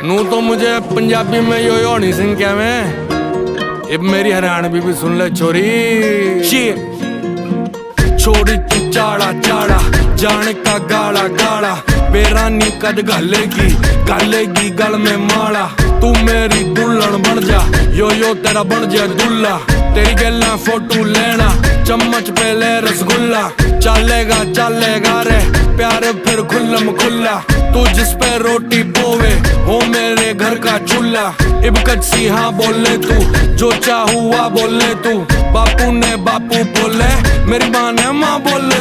नू तो मुझे पंजाबी में यो हनी सिंह क्या मैं, अब मेरी हरियाणवी भी सुन ले छोरी। छोड़ी तू चाड़ा चाड़ा जाने का गाड़ा गाड़ा, बेरानी कद घालेगी घालेगी गल में माला। तू मेरी दुल्हन बन जा, यो तेरा बन जा दूल्हा। तेरी गल्ला फोटो लेना चम्मच पे ले रसगुल्ला। चलेगा चलेगा रे प्यारे फिर खुल्लम खुल्ला। तू जिस पे रोटी बोवे हो मेरे घर का चूल्हा। इब कच्ची हाँ बोले तू, जो चाहुआ बोले तू। बापू ने बापू बोले, मेरी माँ ने माँ बोले